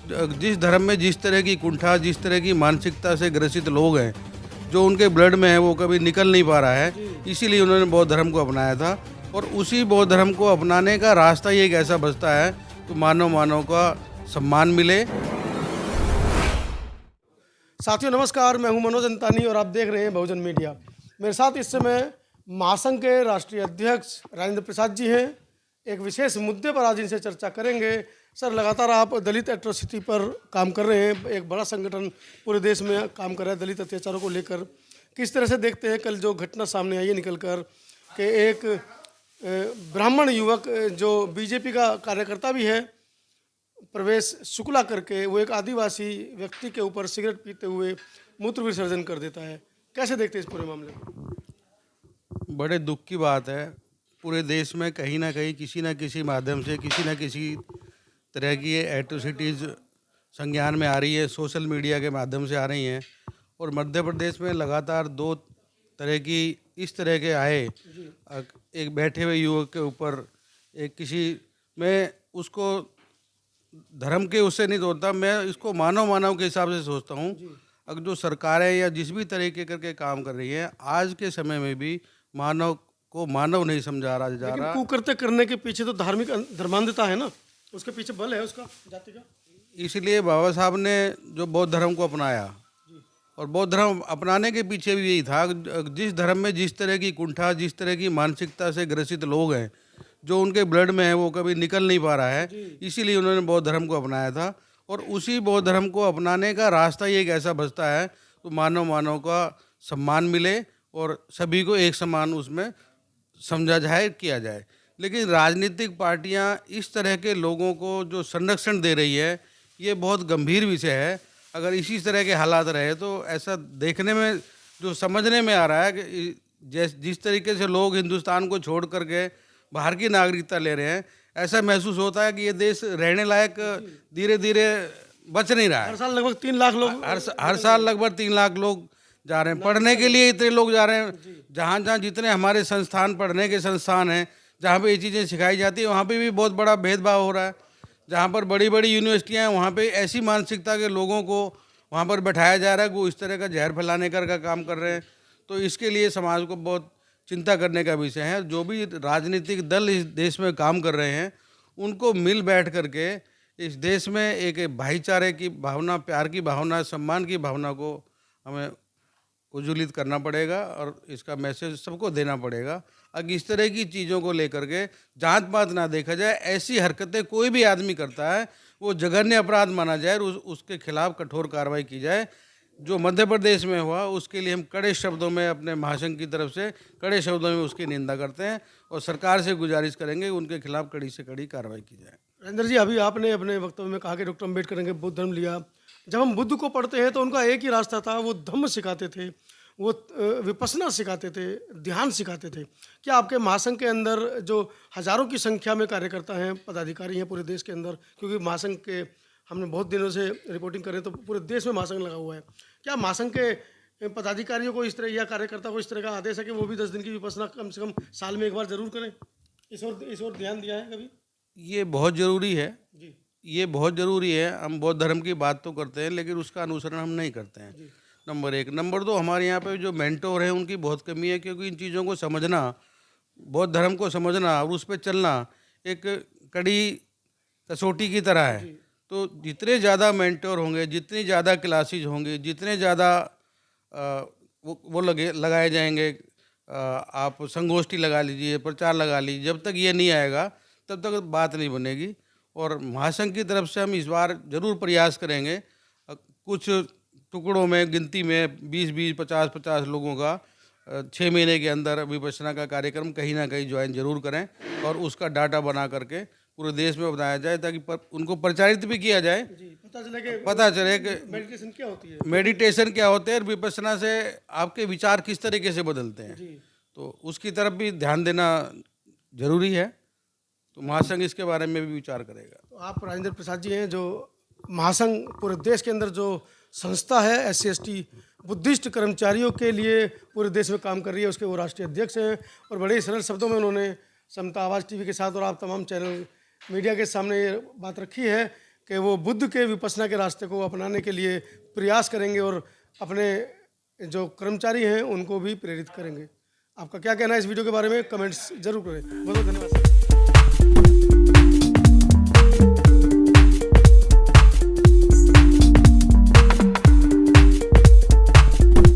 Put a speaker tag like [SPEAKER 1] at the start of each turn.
[SPEAKER 1] जिस धर्म में जिस तरह की कुंठा, जिस तरह की मानसिकता से ग्रसित लोग हैं, जो उनके ब्लड में है वो कभी निकल नहीं पा रहा है, इसीलिए उन्होंने बौद्ध धर्म को अपनाया था। और उसी बौद्ध धर्म को अपनाने का रास्ता ही एक ऐसा बचता है तो मानव मानव का सम्मान मिले।
[SPEAKER 2] साथियों नमस्कार, मैं हूं मनोज अंतानी और आप देख रहे हैं बहुजन मीडिया। मेरे साथ इस समय महासंघ के राष्ट्रीय अध्यक्ष राजेंद्र प्रसाद जी हैं। एक विशेष मुद्दे पर आज इनसे चर्चा करेंगे। सर, लगातार आप दलित एट्रोसिटी पर काम कर रहे हैं, एक बड़ा संगठन पूरे देश में काम कर रहा है दलित अत्याचारों को लेकर। किस तरह से देखते हैं कल जो घटना सामने आई है निकल कर कि एक ब्राह्मण युवक जो बीजेपी का कार्यकर्ता भी है, प्रवेश शुक्ला करके वो एक आदिवासी व्यक्ति के ऊपर सिगरेट पीते हुए मूत्र विसर्जन कर देता है। कैसे देखते हैं इस पूरे मामले को?
[SPEAKER 1] बड़े दुख की बात है, पूरे देश में कहीं ना कहीं किसी न किसी माध्यम से किसी न किसी तरह की एट्रोसिटीज़ संज्ञान में आ रही है, सोशल मीडिया के माध्यम से आ रही हैं। और मध्य प्रदेश में लगातार दो तरह की इस तरह के आए, एक बैठे हुए युवक के ऊपर एक किसी, मैं उसको धर्म के उससे नहीं सोचता, मैं इसको मानव के हिसाब से सोचता हूँ। अगर जो सरकारें या जिस भी तरीके करके काम कर रही हैं, आज के समय में भी मानव को मानव नहीं समझा रहा जा रहा।
[SPEAKER 2] कुकृत्य करने के पीछे तो धार्मिक धर्मांधता है ना, उसके पीछे बल है उसका जाति का।
[SPEAKER 1] इसलिए बाबा साहब ने जो बौद्ध धर्म को अपनाया, और बौद्ध धर्म अपनाने के पीछे भी यही था, जिस धर्म में जिस तरह की कुंठा, जिस तरह की मानसिकता से ग्रसित लोग हैं, जो उनके ब्लड में है वो कभी निकल नहीं पा रहा है, इसीलिए उन्होंने बौद्ध धर्म को अपनाया था। और उसी बौद्ध धर्म को अपनाने का रास्ता ही एक ऐसा बचता है तो मानव का सम्मान मिले और सभी को एक समान उसमें समझा जाए, किया जाए। लेकिन राजनीतिक पार्टियां इस तरह के लोगों को जो संरक्षण दे रही है, ये बहुत गंभीर विषय है। अगर इसी तरह के हालात रहे तो ऐसा देखने में, जो समझने में आ रहा है कि जिस तरीके से लोग हिंदुस्तान को छोड़ करके बाहर की नागरिकता ले रहे हैं, ऐसा महसूस होता है कि ये देश रहने लायक धीरे धीरे बच नहीं रहा है।
[SPEAKER 2] हर साल लगभग 3 लाख लोग,
[SPEAKER 1] हर साल लगभग 3 लाख लोग जा रहे हैं पढ़ने के लिए। इतने लोग जा रहे हैं, जहाँ जहाँ जितने हमारे संस्थान, पढ़ने के संस्थान हैं, जहाँ पे ये चीज़ें सिखाई जाती है, वहाँ पे भी बहुत बड़ा भेदभाव हो रहा है। जहाँ पर बड़ी बड़ी यूनिवर्सिटियाँ हैं, वहाँ पे ऐसी मानसिकता के लोगों को वहाँ पर बैठाया जा रहा है कि वो इस तरह का जहर फैलाने का काम कर रहे हैं। तो इसके लिए समाज को बहुत चिंता करने का विषय है। जो भी राजनीतिक दल इस देश में काम कर रहे हैं, उनको मिल बैठ करके इस देश में एक भाईचारे की भावना, प्यार की भावना, सम्मान की भावना को हमें उज्ज्वलित करना पड़ेगा और इसका मैसेज सबको देना पड़ेगा। अगर इस तरह की चीज़ों को लेकर के जात पात ना देखा जाए, ऐसी हरकतें कोई भी आदमी करता है वो जघन्य अपराध माना जाए और उसके खिलाफ कठोर कार्रवाई की जाए। जो मध्य प्रदेश में हुआ उसके लिए हम कड़े शब्दों में अपने महासंघ की तरफ से कड़े शब्दों में उसकी निंदा करते हैं और सरकार से गुजारिश करेंगे उनके खिलाफ कड़ी से कड़ी कार्रवाई की जाए।
[SPEAKER 2] राजेंद्र जी, अभी आपने अपने वक्तव्य में कहा कि डॉक्टर अम्बेडकर ने बुद्ध धर्म लिया। जब हम बुद्ध को पढ़ते हैं तो उनका एक ही रास्ता था, वो धम्म सिखाते थे, वो विपස්සना सिखाते थे, ध्यान सिखाते थे। क्या आपके महासंघ के अंदर जो हजारों की संख्या में कार्यकर्ता हैं, पदाधिकारी हैं पूरे देश के अंदर, क्योंकि महासंघ के हमने बहुत दिनों से रिपोर्टिंग करें तो पूरे देश में महासंघ लगा हुआ है, क्या महासंघ के पदाधिकारियों को इस तरह या कार्यकर्ता को इस तरह का आदेश है कि वो भी 10 दिन की विपස්සना कम से कम साल में एक बार जरूर करें? इस ओर ध्यान दिया है कभी?
[SPEAKER 1] ये बहुत ज़रूरी है
[SPEAKER 2] जी
[SPEAKER 1] ये बहुत ज़रूरी है। हम बौद्ध धर्म की बात तो करते हैं लेकिन उसका अनुसरण हम नहीं करते हैं, नंबर एक। नंबर दो, हमारे यहाँ पे जो मेंटोर हैं उनकी बहुत कमी है, क्योंकि इन चीज़ों को समझना, बौद्ध धर्म को समझना और उस पर चलना एक कड़ी कसौटी की तरह है। तो जितने ज़्यादा मेंटोर होंगे, जितनी ज़्यादा क्लासेज होंगी, जितने ज़्यादा वो लगाए जाएंगे, आप संगोष्ठी लगा लीजिए, प्रचार लगा लीजिए, जब तक ये नहीं आएगा तब तक बात नहीं बनेगी। और महासंघ की तरफ से हम इस बार ज़रूर प्रयास करेंगे, कुछ टुकड़ों में, गिनती में 20-20, 50-50 लोगों का 6 महीने के अंदर विपස්සना का कार्यक्रम कहीं ना कहीं ज्वाइन जरूर करें और उसका डाटा बना करके पूरे देश में बताया जाए, ताकि उनको प्रचारित भी किया जाए। पता चले कि
[SPEAKER 2] मेडिटेशन क्या होती है,
[SPEAKER 1] मेडिटेशन क्या होते हैं और विपස්සना से आपके विचार किस तरीके से बदलते हैं, तो उसकी तरफ भी ध्यान देना जरूरी है। तो महासंघ इसके बारे में भी विचार करेगा।
[SPEAKER 2] तो आप राजेंद्र प्रसाद जी हैं, जो महासंघ पूरे देश के अंदर जो संस्था है SC/ST बुद्धिस्ट कर्मचारियों के लिए पूरे देश में काम कर रही है, उसके वो राष्ट्रीय अध्यक्ष हैं। और बड़े ही सरल शब्दों में उन्होंने समता आवाज़ TV के साथ और आप तमाम चैनल मीडिया के सामने ये बात रखी है कि वो बुद्ध के विपश्यना के रास्ते को अपनाने के लिए प्रयास करेंगे और अपने जो कर्मचारी हैं उनको भी प्रेरित करेंगे। आपका क्या कहना है इस वीडियो के बारे में, कमेंट्स जरूर करें। बहुत बहुत धन्यवाद।